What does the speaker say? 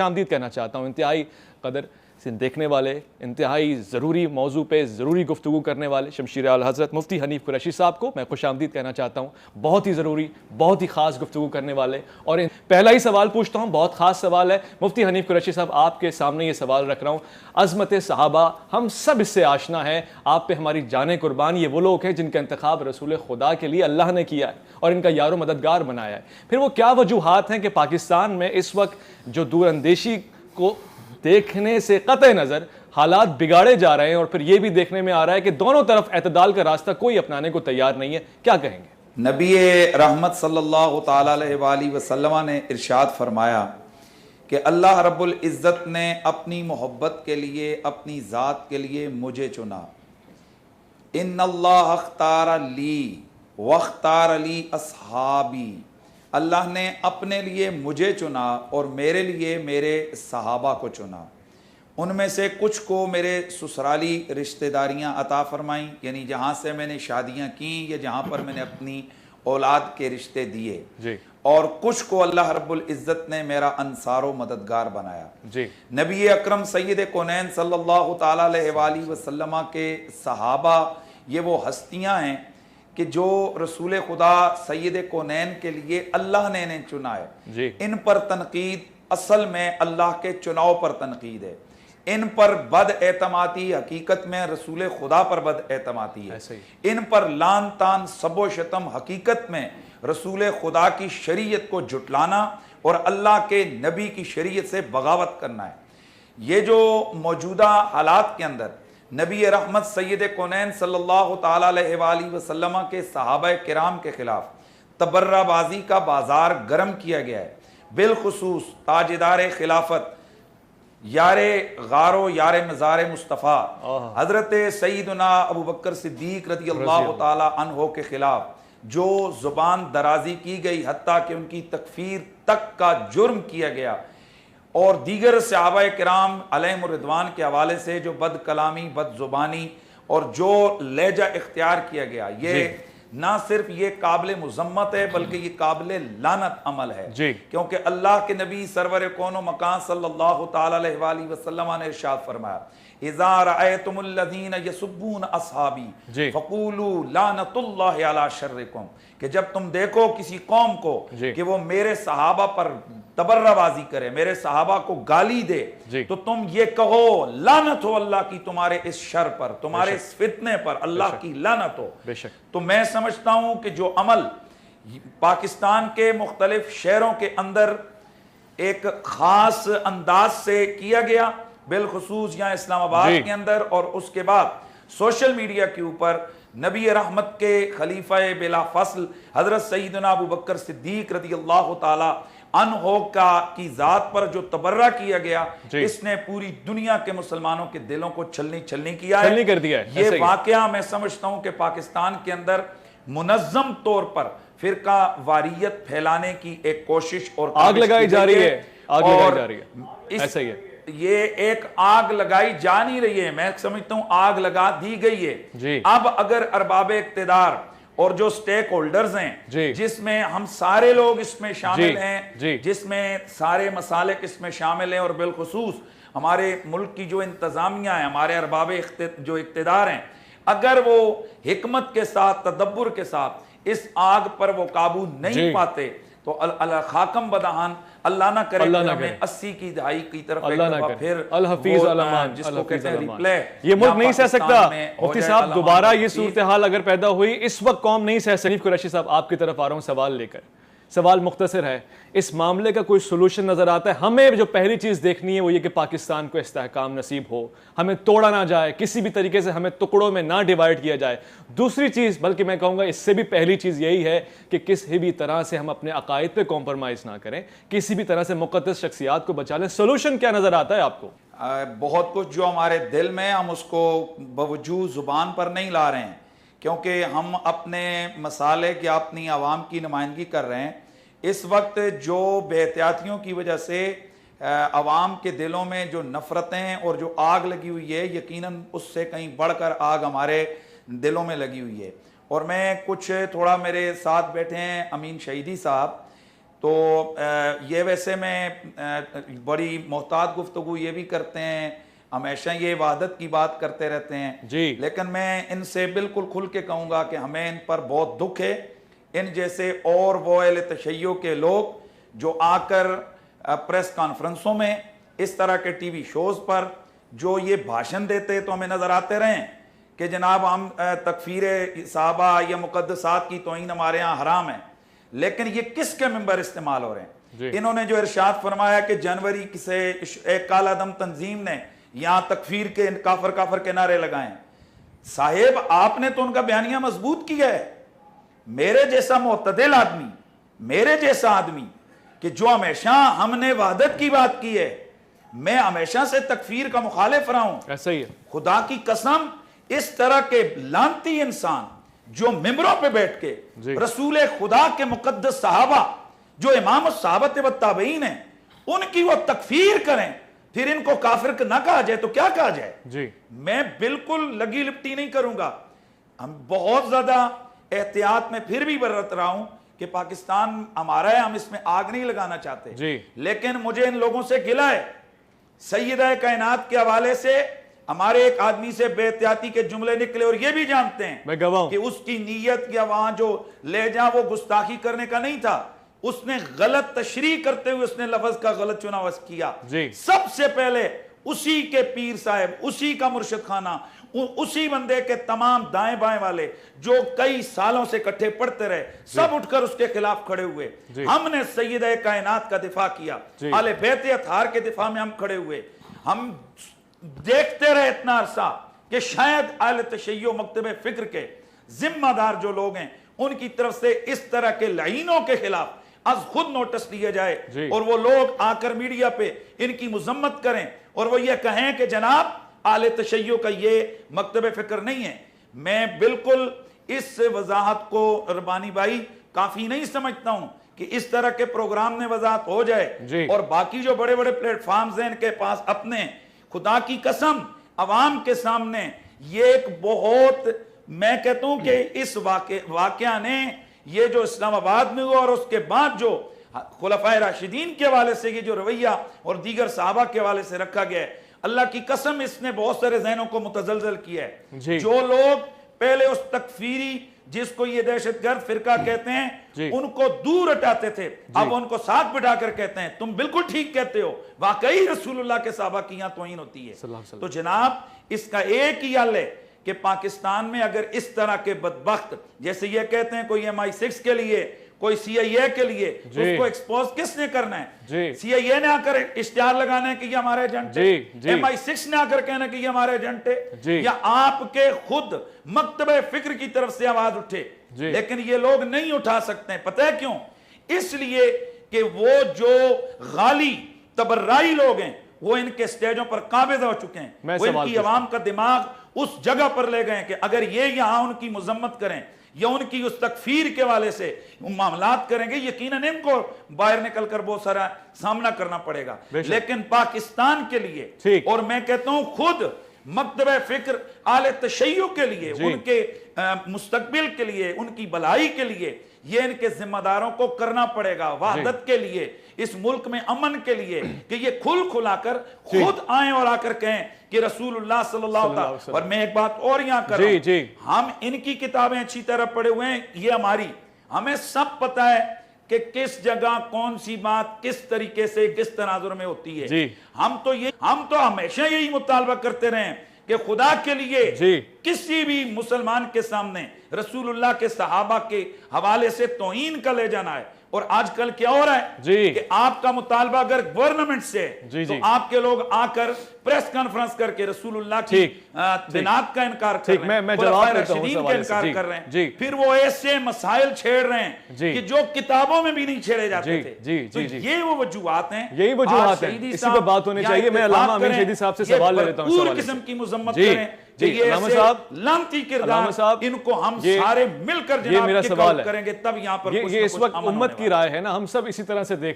آمدید کہنا چاہتا ہوں انتہائی قدر سے دیکھنے والے، انتہائی ضروری موضوع پہ ضروری گفتگو کرنے والے شمشیر اعلیٰ حضرت مفتی حنیف قریشی صاحب کو میں خوش آمدید کہنا چاہتا ہوں. بہت ہی ضروری، بہت ہی خاص گفتگو کرنے والے. اور پہلا ہی سوال پوچھتا ہوں، بہت خاص سوال ہے. مفتی حنیف قریشی صاحب، آپ کے سامنے یہ سوال رکھ رہا ہوں. عظمت صحابہ ہم سب اس سے آشنا ہیں، آپ پہ ہماری جانیں قربان. یہ وہ لوگ ہیں جن کا انتخاب رسول خدا کے لیے اللہ نے کیا ہے اور ان کا یار و مددگار بنایا ہے. پھر وہ کیا وجوہات ہیں کہ پاکستان میں اس وقت جو دور اندیشی کو دیکھنے سے قطع نظر حالات بگاڑے جا رہے ہیں، اور پھر یہ بھی دیکھنے میں آ رہا ہے کہ دونوں طرف اعتدال کا راستہ کوئی اپنانے کو تیار نہیں ہے، کیا کہیں گے؟ نبی رحمت صلی اللہ تعالیٰ علیہ وآلہ وسلم نے ارشاد فرمایا کہ اللہ رب العزت نے اپنی محبت کے لیے، اپنی ذات کے لیے مجھے چنا. ان اللہ اختار لی واختار لی اصحابی، اللہ نے اپنے لیے مجھے چنا اور میرے لیے میرے صحابہ کو چنا. ان میں سے کچھ کو میرے سسرالی رشتہ داریاں عطا فرمائیں، یعنی جہاں سے میں نے شادیاں کیں یا جہاں پر میں نے اپنی اولاد کے رشتے دیے، اور کچھ کو اللہ رب العزت نے میرا انصار و مددگار بنایا. نبی اکرم سید کونین صلی اللہ تعالیٰ علیہ وآلہ وسلم کے صحابہ یہ وہ ہستیاں ہیں کہ جو رسول خدا سید کونین کے لیے اللہ نے انہیں چنا ہے. ان پر تنقید اصل میں اللہ کے چناؤ پر تنقید ہے. ان پر بد اعتمادی حقیقت میں رسول خدا پر بد اعتمادی ہے. ان پر لان تان سب و شتم حقیقت میں رسول خدا کی شریعت کو جھٹلانا اور اللہ کے نبی کی شریعت سے بغاوت کرنا ہے. یہ جو موجودہ حالات کے اندر نبی رحمت سید کونین صلی اللہ تعالیٰ علیہ وآلہ وسلم کے صحابہ کرام کے خلاف تبرہ بازی کا بازار گرم کیا گیا ہے. بالخصوص تاجدار خلافت، یار غارو یار مزار مصطفیٰ حضرت سیدنا ابو بکر صدیق رضی اللہ تعالیٰ عنہ کے خلاف جو زبان درازی کی گئی، حتیٰ کہ ان کی تکفیر تک کا جرم کیا گیا، اور دیگر صحابہ کرام علیہم الرضوان کے حوالے سے جو بد کلامی، بد زبانی اور جو لہجہ اختیار کیا گیا، یہ نہ صرف یہ قابل مذمت ہے بلکہ یہ قابل لعنت عمل ہے. کیونکہ اللہ کے نبی سرور کون و مکان صلی اللہ تعالیٰ علیہ وآلہ وسلم نے ارشاد فرمایا اذا رأیتم الذین یسبون اصحابی فقولوا لعنت اللہ علی شرکم، کہ جب تم دیکھو کسی قوم کو کہ وہ میرے صحابہ پر تبرہ بازی کرے، میرے صحابہ کو گالی دے، تو تم یہ کہو لعنت ہو اللہ کی تمہارے اس شر پر، تمہارے اس فتنے پر اللہ کی لعنت ہو. تو میں سمجھتا ہوں کہ جو عمل پاکستان کے مختلف شہروں کے اندر ایک خاص انداز سے کیا گیا، بالخصوص یہاں اسلام آباد کے اندر، اور اس کے بعد سوشل میڈیا کے اوپر نبی رحمت کے خلیفہ بلا فصل حضرت سیدنا ابو بکر صدیق رضی اللہ تعالی عنہ کی ذات پر جو تبرہ کیا گیا، اس نے پوری دنیا کے مسلمانوں کے دلوں کو چھلنی کیا ہے. یہ واقعہ میں سمجھتا ہوں کہ پاکستان کے اندر منظم طور پر فرقہ واریت پھیلانے کی ایک کوشش اور آگ لگائی جا رہی ہے. ایسا ہی ہے، یہ ایک آگ لگائی جا نہیں رہی ہے، میں سمجھتا ہوں آگ لگا دی گئی ہے. اب اگر ارباب اقتدار اور جو سٹیک ہولڈرز ہیں، جس میں ہم سارے لوگ اس میں شامل ہیں، جس میں سارے مسالک اس میں شامل ہیں، اور بالخصوص ہمارے ملک کی جو انتظامیہ ہیں، ہمارے ارباب جو اقتدار ہیں، اگر وہ حکمت کے ساتھ، تدبر کے ساتھ اس آگ پر وہ قابو نہیں پاتے تو خاکم بدہان، اللہ نہ کرے کہ ہمیں 80 کی دہائی کی طرف پھر الحفیظ علمان جس کو کہتے ہیں ریپلے، یہ ملک نہیں سہ سکتا. مفتی صاحب دوبارہ یہ صورتحال اگر پیدا ہوئی، اس وقت قوم نہیں سہ سکتی. قریشی صاحب آپ کی طرف آ رہا ہوں سوال لے کر. سوال مختصر ہے، اس معاملے کا کوئی سولوشن نظر آتا ہے؟ ہمیں جو پہلی چیز دیکھنی ہے وہ یہ کہ پاکستان کو استحکام نصیب ہو، ہمیں توڑا نہ جائے، کسی بھی طریقے سے ہمیں ٹکڑوں میں نہ ڈیوائیڈ کیا جائے. دوسری چیز، بلکہ میں کہوں گا اس سے بھی پہلی چیز یہی ہے کہ کسی بھی طرح سے ہم اپنے عقائد پہ کمپرمائز نہ کریں، کسی بھی طرح سے مقدس شخصیات کو بچا لیں. سولوشن کیا نظر آتا ہے آپ کو؟ بہت کچھ جو ہمارے دل میں، ہم اس کو بوجود زبان پر نہیں لا رہے ہیں، کیونکہ ہم اپنے مسالک یا اپنی عوام کی نمائندگی کر رہے ہیں. اس وقت جو بے احتیاطیوں کی وجہ سے عوام کے دلوں میں جو نفرتیں اور جو آگ لگی ہوئی ہے، یقیناً اس سے کہیں بڑھ کر آگ ہمارے دلوں میں لگی ہوئی ہے. اور میں کچھ تھوڑا میرے ساتھ بیٹھے ہیں امین شہیدی صاحب، تو یہ ویسے میں بڑی محتاط گفتگو یہ بھی کرتے ہیں، ہمیشہ یہ وحدت کی بات کرتے رہتے ہیں جی، لیکن میں ان سے بالکل کھل کے کہوں گا کہ ہمیں ان پر بہت دکھ ہے، ان جیسے اور وہ اہل تشیع کے لوگ جو آ کر پریس کانفرنسوں میں اس طرح کے ٹی وی شوز پر جو یہ بھاشن دیتے تو ہمیں نظر آتے رہیں کہ جناب ہم تکفیر صحابہ یا مقدسات کی توہین ہمارے ہاں حرام ہے، لیکن یہ کس کے ممبر استعمال ہو رہے ہیں؟ انہوں نے جو ارشاد فرمایا کہ جنوری سے ایک کالا دم تنظیم نے یہاں تکفیر کے کافر کافر کے نعرے لگائیں، صاحب آپ نے تو ان کا بیانیہ مضبوط کیا ہے۔ میرے جیسا معتدل آدمی، میرے جیسا آدمی کہ جو ہمیشہ ہم نے وحدت کی بات کی ہے، میں ہمیشہ سے تکفیر کا مخالف رہا ہوں، ایسا ہی ہے، خدا کی قسم اس طرح کے لعنتی انسان جو ممبروں پہ بیٹھ کے رسول خدا کے مقدس صحابہ جو امام الصحابہ والتابعین ہیں ان کی وہ تکفیر کریں، پھر ان کو کافر نہ کہا جائے تو کیا کہا جائے؟ جی میں بالکل لگی لپٹی نہیں کروں گا، ہم بہت زیادہ احتیاط میں پھر بھی برت رہا ہوں کہ پاکستان ہمارا ہے، ہم اس میں آگ نہیں لگانا چاہتے، جی لیکن مجھے ان لوگوں سے گلہ ہے۔ سیدہ کائنات کے حوالے سے ہمارے ایک آدمی سے بے احتیاطی کے جملے نکلے اور یہ بھی جانتے ہیں میں گواہ ہوں کہ اس کی نیت یا وہاں جو لے جا وہ گستاخی کرنے کا نہیں تھا، اس نے غلط تشریح کرتے ہوئے اس نے لفظ کا غلط چناوس کیا۔ جی سب سے پہلے اسی کے پیر صاحب، اسی کا مرشد خانہ، اسی بندے کے تمام دائیں بائیں والے جو کئی سالوں سے کٹھے پڑھتے رہے سب اٹھ کر اس کے خلاف کھڑے ہوئے۔ ہم نے سیدہ کائنات کا دفاع کیا، اہل بیت اطہار کے دفاع میں ہم کھڑے ہوئے، ہم دیکھتے رہے اتنا عرصہ کہ شاید اہل تشیع مکتب فکر کے ذمہ دار جو لوگ ہیں ان کی طرف سے اس طرح کے لعینوں کے خلاف از خود نوٹس لیا جائے اور وہ لوگ آ کر میڈیا پہ ان کی مذمت کریں اور وہ یہ کہیں کہ جناب اہل تشیع کا یہ مکتب فکر نہیں ہے۔ میں بالکل اس وضاحت کو ربانی بھائی کافی نہیں سمجھتا ہوں کہ اس طرح کے پروگرام میں وضاحت ہو جائے اور باقی جو بڑے بڑے پلیٹ فارمز ہیں ان کے پاس اپنے، خدا کی قسم عوام کے سامنے یہ ایک بہت، میں کہتا ہوں کہ اس واقعہ نے یہ جو اسلام آباد میں ہوا اور اس کے بعد جو خلفائے راشدین کے حوالے سے یہ جو رویہ اور دیگر صحابہ کے حوالے سے رکھا گیا ہے، اللہ کی قسم اس نے بہت سارے ذہنوں کو متزلزل کیا ہے۔ جو لوگ پہلے اس تکفیری جس کو یہ دہشت گرد فرقہ کہتے ہیں ان کو دور ہٹاتے تھے، اب ان کو ساتھ بٹھا کر کہتے ہیں تم بالکل ٹھیک کہتے ہو، واقعی رسول اللہ کے صحابہ کی یہاں توہین ہوتی ہے۔ تو جناب اس کا ایک ہی حل ہے کہ پاکستان میں اگر اس طرح کے بدبخت جیسے یہ کہتے ہیں کوئی MI6 کے لیے، کوئی CIA کے لیے، اس کو ایکسپوز کس نے کرنا ہے؟ CIA نے آ کر اشتہار لگانا ہے کہ یہ ہمارے ایجنٹ ہے، MI6 نے آ کر کہنا کہ یہ ہمارے ایجنٹ ہے، یا آپ کے خود مکتب فکر کی طرف سے آواز اٹھے؟ لیکن یہ لوگ نہیں اٹھا سکتے ہیں، پتہ ہے کیوں؟ اس لیے کہ وہ جو غالی تبرعی لوگ ہیں وہ ان کے سٹیجوں پر قابض ہو چکے ہیں، وہ ان کی عوام کا دماغ اس جگہ پر لے گئے کہ اگر یہ یہاں ان کی مذمت کریں یا ان کی اس تکفیر کے والے سے معاملات کریں گے، یقیناً ان کو باہر نکل کر بہت سارا سامنا کرنا پڑے گا۔ لیکن پاکستان کے لیے اور میں کہتا ہوں خود مکتب فکر اہل تشیع کے لیے، ان کے مستقبل کے لیے، ان کی بھلائی کے لیے یہ ان کے ذمہ داروں کو کرنا پڑے گا، وحدت کے لیے، اس ملک میں امن کے لیے، کہ یہ کھل کھلا کر خود آئیں اور آ کر کہیں کہ رسول اللہ صلی اللہ علیہ وسلم۔ اور میں ایک بات اور یہاں کر رہا ہوں، ہم ان کی کتابیں اچھی طرح پڑھے ہوئے ہیں، یہ ہماری، ہمیں سب پتہ ہے کہ کس جگہ کون سی بات کس طریقے سے کس تناظر میں ہوتی ہے۔ ہم تو ہمیشہ یہی مطالبہ کرتے رہے ہیں کہ خدا کے لیے کسی بھی مسلمان کے سامنے رسول اللہ کے صحابہ کے حوالے سے توہین کا لے جانا ہے۔ اور آج کل کیا ہو رہا ہے کہ آپ کا مطالبہ اگر گورنمنٹ سے تو آپ کے لوگ آ کر پریس کانفرنس کر کے رسول اللہ کی بنات کا انکار کر رہے ہیں، خلفائے راشدین کا انکار کر رہے ہیں، پھر وہ ایسے مسائل چھیڑ رہے ہیں کہ جو کتابوں میں بھی نہیں چھیڑے جاتے تھے۔ تو یہ وہ وجوہات ہیں، یہی وجوہات ہیں، اسی پہ بات ہونی چاہیے۔ میں علامہ امین شہیدی صاحب سے سوال لے لیتا ہوں اس حوالے سے۔ قسم کی مذمت کریں کہ یہ ایسے لعنتی کردار، ان کو ہم سارے مل کر جناب کک آؤٹ کریں گے، تب یہاں پر یہ اس وقت امت کی رائے ہے نا، ہم سب اسی طرح سے دیکھ